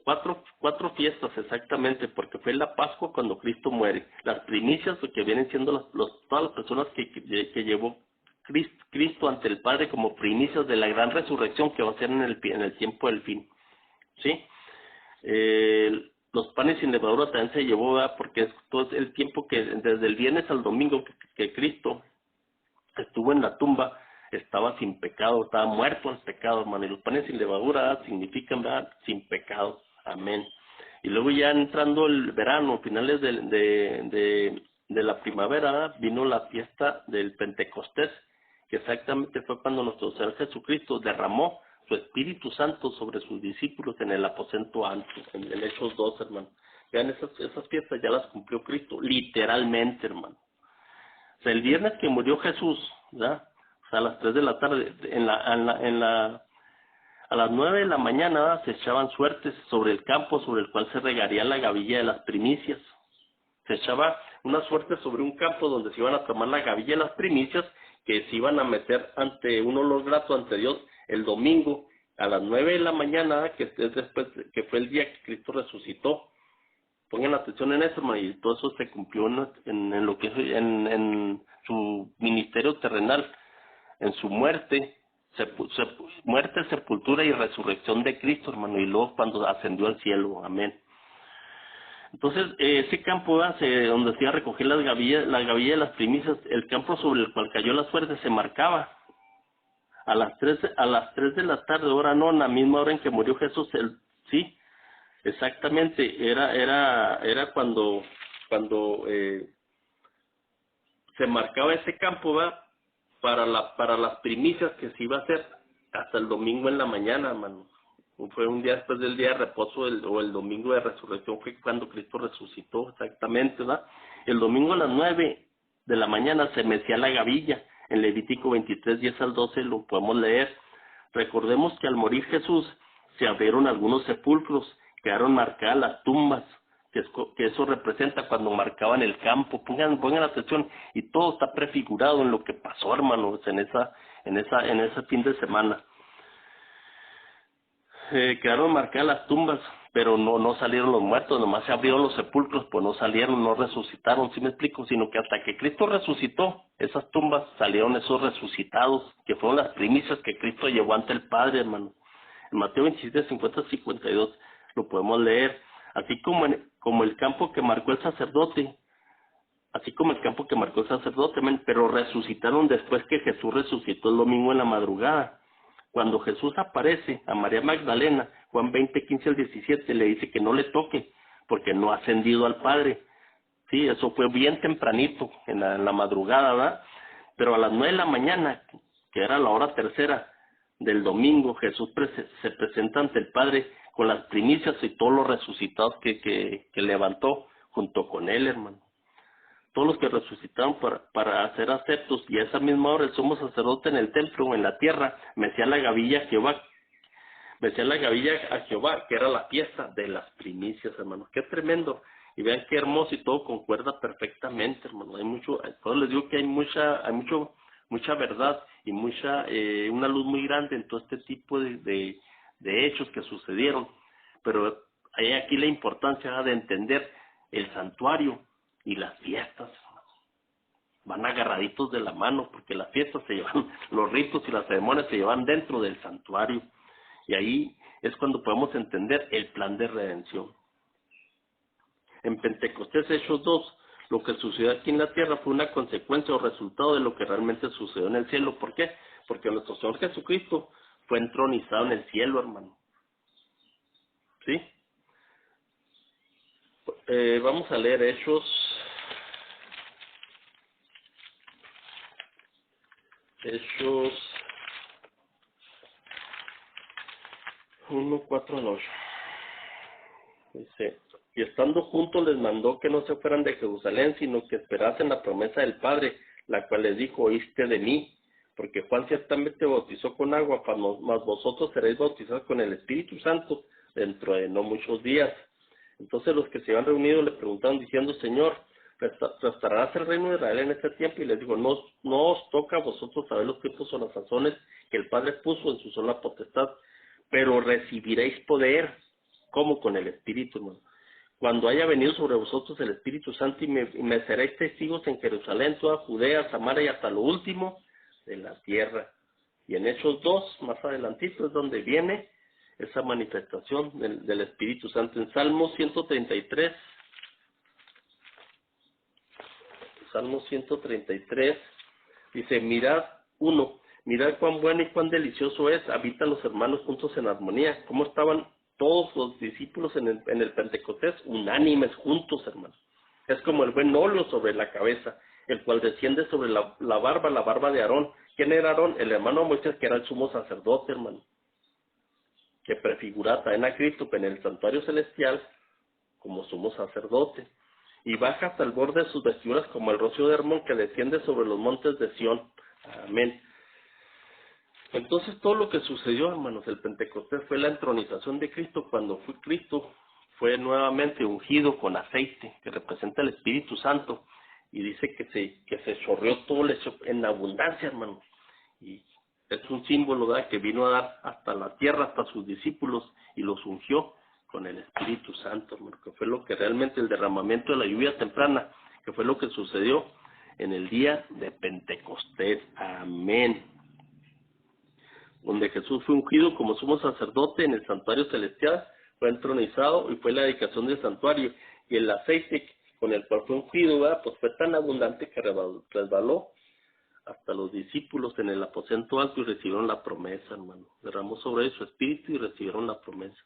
Cuatro fiestas exactamente, porque fue la Pascua cuando Cristo muere. Las primicias, que vienen siendo todas las personas que llevó Cristo ante el Padre como primicias de la gran resurrección que va a ser en el tiempo del fin. ¿Sí? los panes sin levadura también se llevó, ¿verdad? Porque es todo el tiempo que, desde el viernes al domingo que Cristo estuvo en la tumba, estaba sin pecado, estaba muerto al pecado, hermano. Y los panes sin levadura, ¿verdad?, significan, ¿verdad?, sin pecado. Amén. Y luego ya entrando el verano, finales de la primavera, ¿verdad?, vino la fiesta del Pentecostés, que exactamente fue cuando nuestro Señor Jesucristo derramó su Espíritu Santo sobre sus discípulos en el aposento alto, en Hechos 2, hermano. Vean, esas fiestas ya las cumplió Cristo, literalmente, hermano. O sea, el viernes que murió Jesús, ¿verdad?, o sea, a las 3 de la tarde, a las 9 de la mañana, ¿verdad?, se echaban suertes sobre el campo sobre el cual se regaría la gavilla de las primicias. Se echaba una suerte sobre un campo donde se iban a tomar la gavilla de las primicias, que se iban a meter ante un olor grato ante Dios el domingo a las 9 de la mañana, que es después, que fue el día que Cristo resucitó. Pongan atención en eso, hermano, y todo eso se cumplió en lo que es en su ministerio terrenal, en su muerte, muerte, sepultura y resurrección de Cristo, hermano, y luego cuando ascendió al cielo. Amén. Entonces, ese campo, donde se iba a recoger la gavilla de las primicias, el campo sobre el cual cayó la suerte, se marcaba a las 3 de la tarde, hora no, en la misma hora en que murió Jesús. Sí, exactamente, era cuando se marcaba ese campo, ¿verdad?, para las primicias que se iba a hacer hasta el domingo en la mañana, hermano. Fue un día después del día de reposo, o el domingo de resurrección, fue cuando Cristo resucitó, exactamente, ¿verdad? El domingo a las 9 de la mañana se mecía la gavilla. En Levítico 23, 10 al 12 lo podemos leer. Recordemos que al morir Jesús se abrieron algunos sepulcros, quedaron marcadas las tumbas, que eso representa cuando marcaban el campo. Pongan atención, y todo está prefigurado en lo que pasó, hermanos, en ese fin de semana. Quedaron marcadas las tumbas, pero no salieron los muertos, nomás se abrieron los sepulcros, pues no salieron, no resucitaron, ¿sí me explico? Sino que hasta que Cristo resucitó, esas tumbas salieron esos resucitados, que fueron las primicias que Cristo llevó ante el Padre, hermano. En Mateo 27, 50, 52 lo podemos leer, así como el campo que marcó el sacerdote, pero resucitaron después que Jesús resucitó el domingo en la madrugada. Cuando Jesús aparece a María Magdalena, Juan 20, 15 al 17, le dice que no le toque, porque no ha ascendido al Padre. Sí, eso fue bien tempranito, en la madrugada, ¿verdad? Pero a las 9 de la mañana, que era la hora tercera del domingo, Jesús se presenta ante el Padre con las primicias y todos los resucitados que levantó junto con él, hermano. Todos los que resucitaron para ser aceptos, y a esa misma hora el sumo sacerdote en el templo, en la tierra, mecía la gavilla a Jehová, que era la fiesta de las primicias, hermanos. Qué tremendo, y vean qué hermoso, y todo concuerda perfectamente, hermano. Pues les digo que hay mucha verdad, y una luz muy grande en todo este tipo de hechos que sucedieron, pero hay aquí la importancia de entender el santuario y las fiestas. Van agarraditos de la mano, porque las fiestas se llevan, los ritos y las ceremonias se llevan dentro del santuario, y ahí es cuando podemos entender el plan de redención. En Pentecostés, Hechos 2, lo que sucedió aquí en la tierra fue una consecuencia o resultado de lo que realmente sucedió en el cielo. ¿Por qué? Porque nuestro Señor Jesucristo fue entronizado en el cielo, hermano. ¿Sí? Vamos a leer Hechos 1, 4 al 8. Dice: y estando juntos les mandó que no se fueran de Jerusalén, sino que esperasen la promesa del Padre, la cual les dijo: oíste de mí, porque Juan ciertamente bautizó con agua, mas vosotros seréis bautizados con el Espíritu Santo dentro de no muchos días. Entonces los que se habían reunido le preguntaron diciendo: Señor, ¿restaurarás el reino de Israel en este tiempo? Y les dijo: no os toca a vosotros saber los tiempos o las sazones que el Padre puso en su sola potestad, pero recibiréis poder. ¿Cómo? Con el Espíritu, hermano. Cuando haya venido sobre vosotros el Espíritu Santo, y me seréis testigos en Jerusalén, toda Judea, Samaria y hasta lo último de la tierra. Y en Hechos 2, más adelantito, es donde viene esa manifestación del Espíritu Santo. En Salmo 133, dice, mirad cuán bueno y cuán delicioso es, habitan los hermanos juntos en armonía. ¿Cómo estaban todos los discípulos en el Pentecostés? Unánimes, juntos, hermanos. Es como el buen óleo sobre la cabeza, el cual desciende sobre la barba de Aarón. ¿Quién era Aarón? El hermano Moisés, que era el sumo sacerdote, hermano, que prefigura también a Cristo en el santuario celestial como sumo sacerdote. Y baja hasta el borde de sus vestiduras como el rocío de Hermón que desciende sobre los montes de Sión. Amén. Entonces todo lo que sucedió, hermanos, el Pentecostés fue la entronización de Cristo. Cuando Cristo fue nuevamente ungido con aceite, que representa el Espíritu Santo, y dice que se chorreó todo en abundancia, hermanos. Y es un símbolo, ¿verdad?, que vino a dar hasta la tierra, hasta sus discípulos, y los ungió con el Espíritu Santo, hermano, que fue lo que realmente el derramamiento de la lluvia temprana, que fue lo que sucedió en el día de Pentecostés. Amén. Donde Jesús fue ungido como sumo sacerdote en el santuario celestial, fue entronizado y fue la dedicación del santuario, y el aceite con el cual fue ungido, ¿verdad?, pues fue tan abundante que resbaló hasta los discípulos en el aposento alto y recibieron la promesa, hermano. Derramó sobre ellos su espíritu y recibieron la promesa.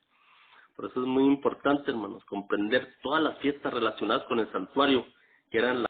Por eso es muy importante, hermanos, comprender todas las fiestas relacionadas con el santuario, que eran